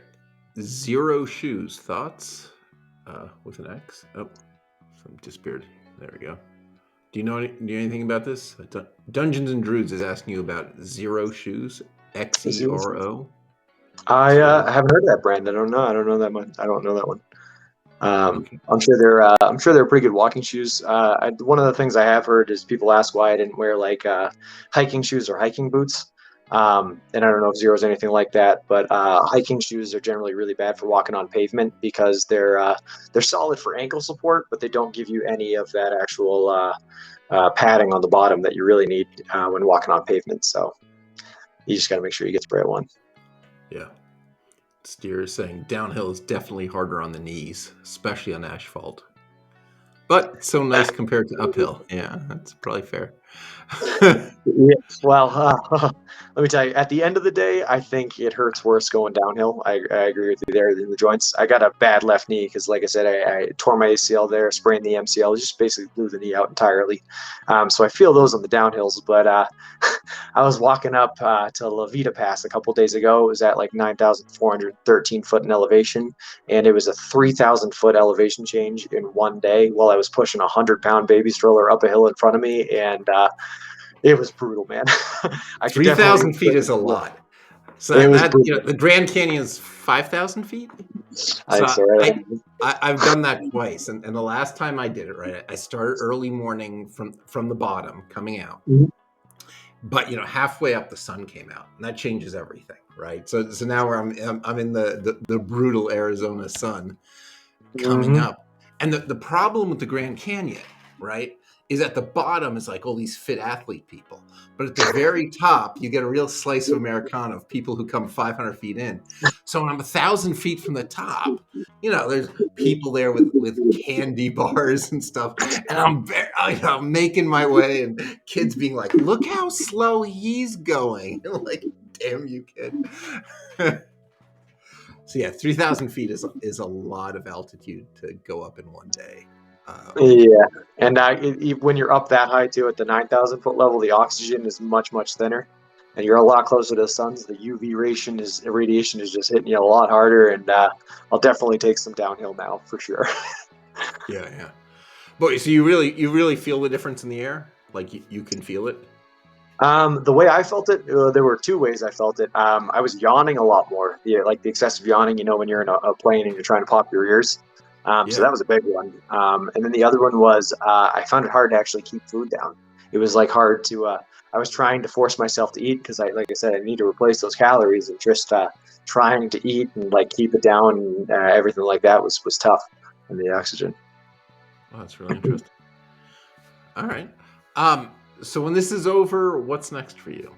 Zero shoes. Thoughts? With an X. Oh, some disappeared. There we go. Do you know anything about this? Dungeons and Druids is asking you about Zero Shoes. XERO. I haven't heard of that brand. I don't know that one. I don't know that one. I'm sure they're pretty good walking shoes. One of the things I have heard is people ask why I didn't wear like hiking shoes or hiking boots. And I don't know if Zero's anything like that, but hiking shoes are generally really bad for walking on pavement because they're solid for ankle support, but they don't give you any of that actual padding on the bottom that you really need when walking on pavement. So you just got to make sure you get the right one. Yeah. Steer is saying downhill is definitely harder on the knees, especially on asphalt. But so nice compared to uphill. Yeah, that's probably fair. Yeah, well, let me tell you, at the end of the day, I think it hurts worse going downhill. I agree with you there in the joints. I got a bad left knee because, like I said, I tore my ACL there, sprained the MCL, just basically blew the knee out entirely. So I feel those on the downhills, but I was walking up to La Vita Pass a couple days ago. It was at like 9,413 foot in elevation, and it was a 3,000 foot elevation change in one day while I was pushing a 100-pound baby stroller up a hill in front of me, and it was brutal, man. 3,000 feet is a lot. So the Grand Canyon is 5,000 feet. I've done that twice, and the last time I did it, right, I started early morning from the bottom coming out, but halfway up the sun came out, and that changes everything, right? So now I'm in the brutal Arizona sun coming up, and the problem with the Grand Canyon, right, is at the bottom is like all these fit athlete people. But at the very top, you get a real slice of Americana of people who come 500 feet in. So when I'm 1,000 feet from the top, there's people there with candy bars and stuff. And I'm making my way and kids being like, look how slow he's going. I'm like, damn you, kid. So yeah, 3,000 feet is a lot of altitude to go up in one day. Yeah, and when you're up that high too, at the 9,000 foot level, the oxygen is much thinner, and you're a lot closer to the sun. So the UV radiation is just hitting you a lot harder, and I'll definitely take some downhill now for sure. Yeah. But so you really feel the difference in the air? Like you can feel it? The way I felt it, there were two ways I felt it. I was yawning a lot more, like the excessive yawning, when you're in a plane and you're trying to pop your ears. So that was a big one. And then the other one was I found it hard to actually keep food down. It was like hard to. I was trying to force myself to eat because like I said, I need to replace those calories, and just trying to eat and like keep it down and everything like that was tough in the oxygen. Oh, that's really interesting. All right. So when this is over, what's next for you?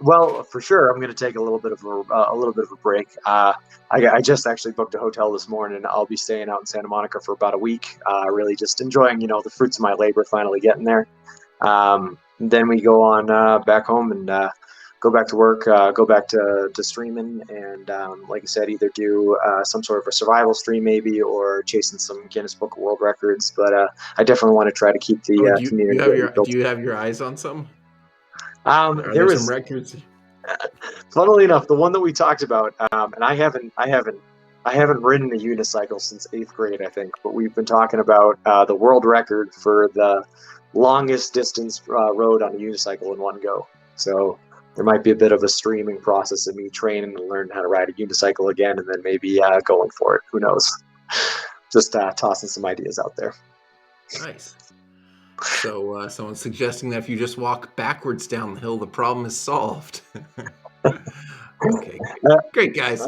Well, for sure, I'm going to take a little bit of a break. I just actually booked a hotel this morning. I'll be staying out in Santa Monica for about a week. Really just enjoying, the fruits of my labor finally getting there. Then we go on back home and go back to work, go back to streaming, and like I said, either do some sort of a survival stream maybe, or chasing some Guinness Book of World Records. But I definitely want to try to keep the community. Do you have your eyes on some? There was some records. Funnily enough, the one that we talked about, and I haven't ridden a unicycle since 8th grade, I think, but we've been talking about the world record for the longest distance rode on a unicycle in one go. So there might be a bit of a streaming process of me training to learn how to ride a unicycle again, and then maybe going for it. Who knows? Just tossing some ideas out there. Nice. So someone's suggesting that if you just walk backwards down the hill, the problem is solved. Okay, great guys.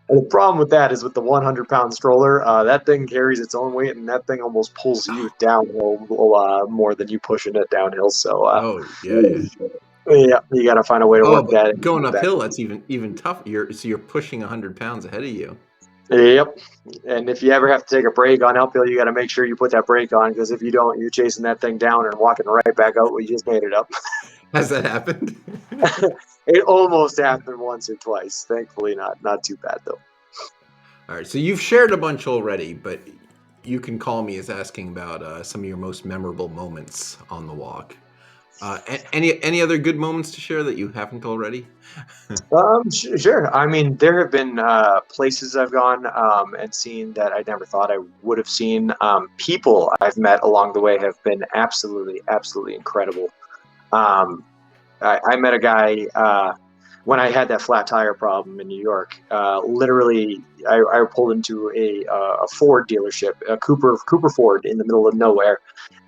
The problem with that is with the 100-pound stroller, that thing carries its own weight, and that thing almost pulls you downhill more than you pushing it downhill. So, yeah, you got to find a way to work that. Going uphill, that's even tougher. You're pushing 100 pounds ahead of you. Yep. And if you ever have to take a break on uphill, you got to make sure you put that brake on, because if you don't, you're chasing that thing down and walking right back out where you just made it up. Has that happened? It almost happened once or twice. Thankfully, not too bad though. All right. So you've shared a bunch already, but you can call me as asking about some of your most memorable moments on the walk. Any other good moments to share that you haven't already? Sure. I mean, there have been places I've gone and seen that I never thought I would have seen. People I've met along the way have been absolutely incredible. I met a guy when I had that flat tire problem in New York. Literally, I pulled into a Ford dealership, a Cooper Ford, in the middle of nowhere,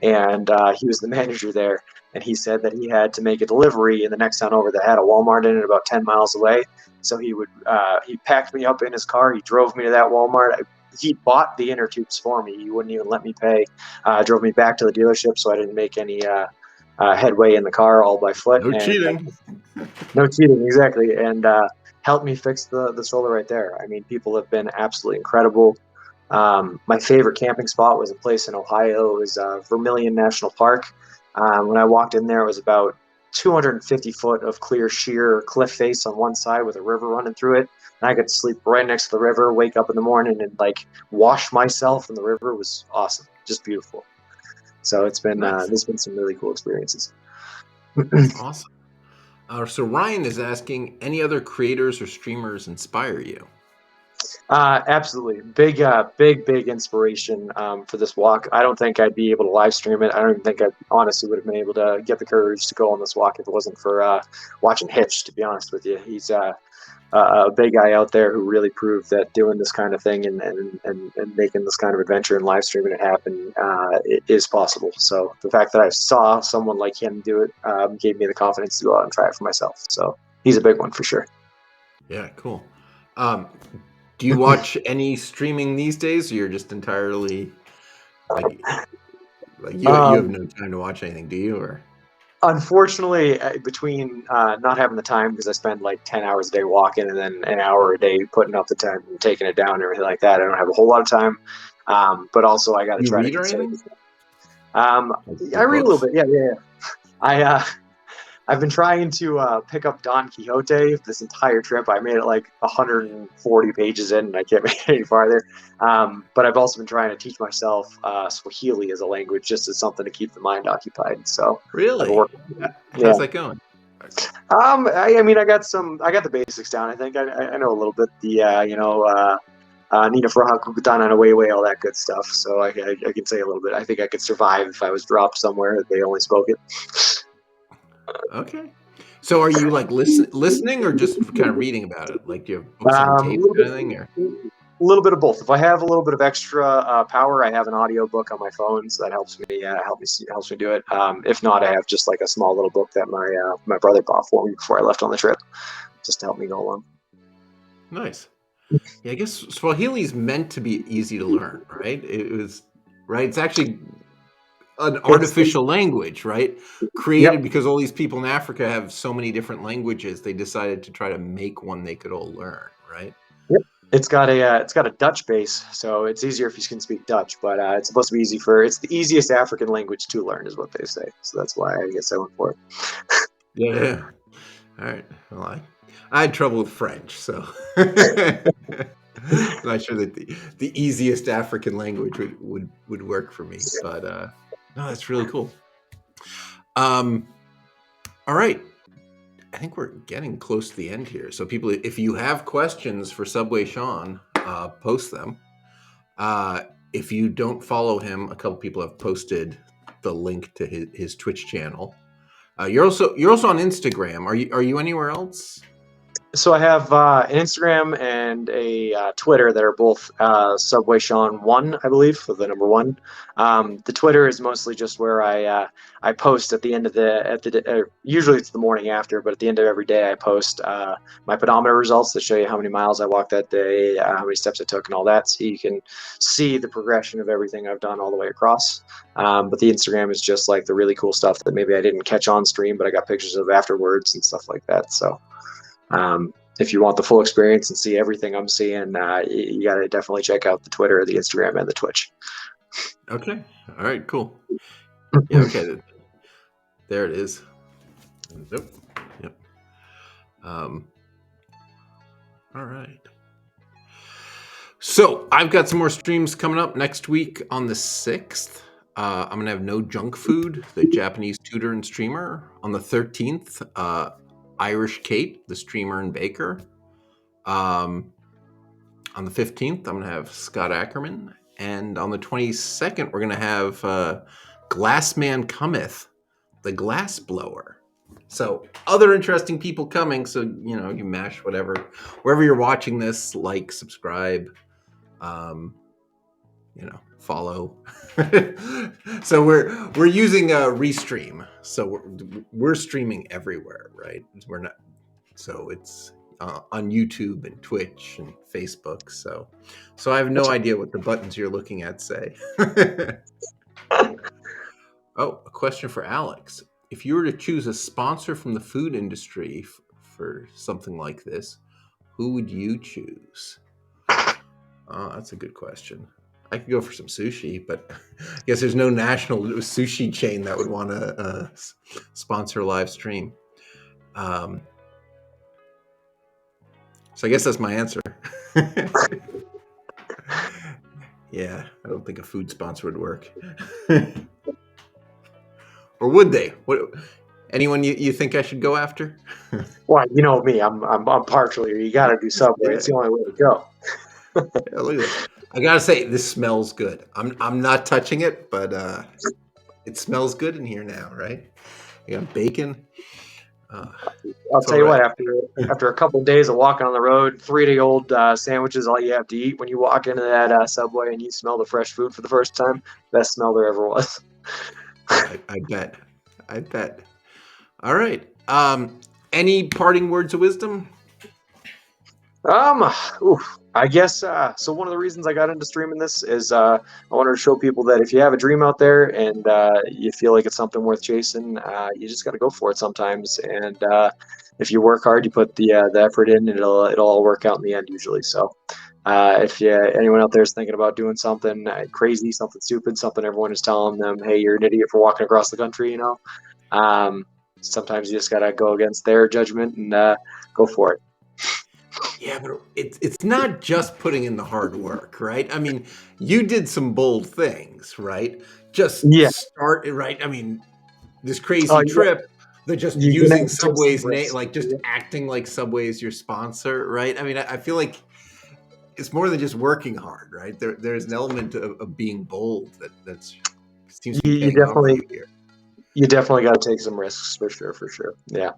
and he was the manager there. And he said that he had to make a delivery in the next town over that had a Walmart in it about 10 miles away. So he packed me up in his car. He drove me to that Walmart. He bought the inner tubes for me. He wouldn't even let me pay. Drove me back to the dealership, so I didn't make any headway in the car, all by foot. No cheating. No cheating, exactly. And helped me fix the stroller right there. I mean, people have been absolutely incredible. My favorite camping spot was a place in Ohio. It was Vermilion National Park. When I walked in there, it was about 250 foot of clear, sheer cliff face on one side with a river running through it. And I could sleep right next to the river, wake up in the morning and like wash myself in the river. It was awesome. Just beautiful. So it's been, there's been some really cool experiences. Awesome. So Ryan is asking, any other creators or streamers inspire you? Absolutely. Big inspiration for this walk. I don't think I'd be able to live stream it. I don't even think I honestly would have been able to get the courage to go on this walk if it wasn't for watching Hitch, to be honest with you. He's a big guy out there who really proved that doing this kind of thing and making this kind of adventure and live streaming it happen it is possible. So the fact that I saw someone like him do it gave me the confidence to go out and try it for myself. So he's a big one for sure. Yeah, cool. Do you watch any streaming these days, or you're just entirely like you have no time to watch anything, do you? Or Unfortunately, between not having the time because I spend like 10 hours a day walking and then an hour a day putting up the tent and taking it down and everything like that, I don't have a whole lot of time. But also, I got to you try to read or consider. anything? I read a little bit. Yeah. I've been trying to pick up Don Quixote this entire trip. I made it like 140 pages in, and I can't make it any farther. But I've also been trying to teach myself Swahili as a language, just as something to keep the mind occupied. So really, how's that going? I mean, I got the basics down. I think I know a little bit. Nina Fraha Kukutana and Away, all that good stuff. So I can say a little bit. I think I could survive if I was dropped somewhere that they only spoke it. Okay. So are you like listening or just kind of reading about it? Like do you have books on tape or anything? Or? A little bit of both. If I have a little bit of extra power, I have an audio book on my phone, so that helps me do it. If not, I have just like a small little book that my brother bought for me before I left on the trip, just to help me go along. Nice. Yeah, I guess Swahili is meant to be easy to learn, right? It's actually an artificial language, right? Created because all these people in Africa have so many different languages. They decided to try to make one they could all learn, right? Yep. It's got a Dutch base, so it's easier if you can speak Dutch. But it's supposed to be easy it's the easiest African language to learn, is what they say. So that's why I guess I went for it. Yeah. All right. Well, I had trouble with French, so I'm not sure that the easiest African language would work for me. But no, that's really cool. All right. I think we're getting close to the end here. So people, if you have questions for Subway Sean, post them. If you don't follow him, a couple people have posted the link to his Twitch channel. You're also on Instagram. Are you anywhere else? So I have an Instagram and a Twitter that are both Subway Sean 1, I believe, for the number 1. The Twitter is mostly just where I post at the end of usually it's the morning after, but at the end of every day I post my pedometer results that show you how many miles I walked that day, how many steps I took, and all that, so you can see the progression of everything I've done all the way across. But the Instagram is just like the really cool stuff that maybe I didn't catch on stream, but I got pictures of afterwards and stuff like that. So. If you want the full experience and see everything I'm seeing, you got to definitely check out the Twitter, the Instagram, and the Twitch. Okay. All right, cool. Yeah, okay. There it is. Yep. All right. So I've got some more streams coming up next week on the 6th. I'm going to have No Junk Food, the Japanese tutor and streamer. On the 13th, Irish Kate, the streamer and baker. On the 15th, I'm going to have Scott Ackerman. And on the 22nd, we're going to have Glassman Cometh, the glass blower. So other interesting people coming. So, you mash wherever you're watching this, like, subscribe, follow. So we're using Restream. So we're streaming everywhere, right? We're not. So it's on YouTube and Twitch and Facebook. So I have no idea what the buttons you're looking at say. Oh, a question for Alex. If you were to choose a sponsor from the food industry for something like this, who would you choose? Oh, that's a good question. I could go for some sushi, but I guess there's no national sushi chain that would want to sponsor a live stream. So I guess that's my answer. Yeah, I don't think a food sponsor would work. Or would they? Anyone you think I should go after? Well, you know me, I'm partial here. You got to do Subway. Yeah. It's the only way to go. Yeah, look at this. I gotta say, this smells good. I'm not touching it, but it smells good in here now, right? You got bacon. I'll tell you what. After a couple of days of walking on the road, 3-day-old sandwiches, all you have to eat when you walk into that Subway and you smell the fresh food for the first time, best smell there ever was. I bet. All right. Any parting words of wisdom? I guess so. One of the reasons I got into streaming this is I wanted to show people that if you have a dream out there and you feel like it's something worth chasing, you just got to go for it sometimes. And if you work hard, you put the effort in, and it'll all work out in the end usually. So if anyone out there is thinking about doing something crazy, something stupid, something everyone is telling them, hey, you're an idiot for walking across the country, you know, sometimes you just got to go against their judgment and go for it. Yeah, but it's not just putting in the hard work, right? I mean, you did some bold things, right? Just start, right? I mean, this crazy trip, they're just using Subway's name, like just acting like Subway's your sponsor, right? I mean, I feel like it's more than just working hard, right? There's an element of being bold that seems to be paying off for you here. You definitely got to take some risks for sure. Yeah.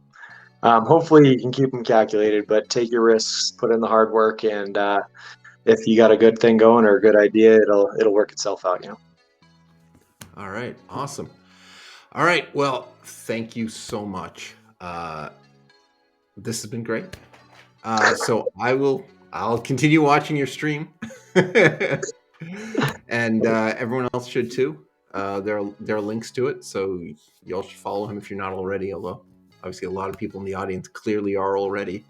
Hopefully you can keep them calculated, but take your risks, put in the hard work, and if you got a good thing going or a good idea, it'll work itself out, you know. All right, awesome. All right, well, thank you so much. This has been great. So I'll continue watching your stream, and everyone else should too. There are links to it, so y'all should follow him if you're not already. Although obviously a lot of people in the audience clearly are already.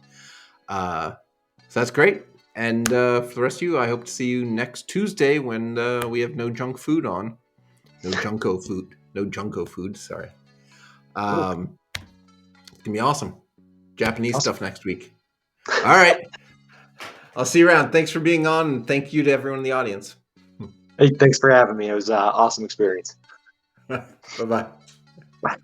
So that's great. And for the rest of you, I hope to see you next Tuesday when we have no junk food on. No Junko food. Sorry. It's gonna be awesome. Japanese stuff next week. All right. I'll see you around. Thanks for being on, and thank you to everyone in the audience. Hey, thanks for having me. It was an awesome experience. Bye-bye. Bye.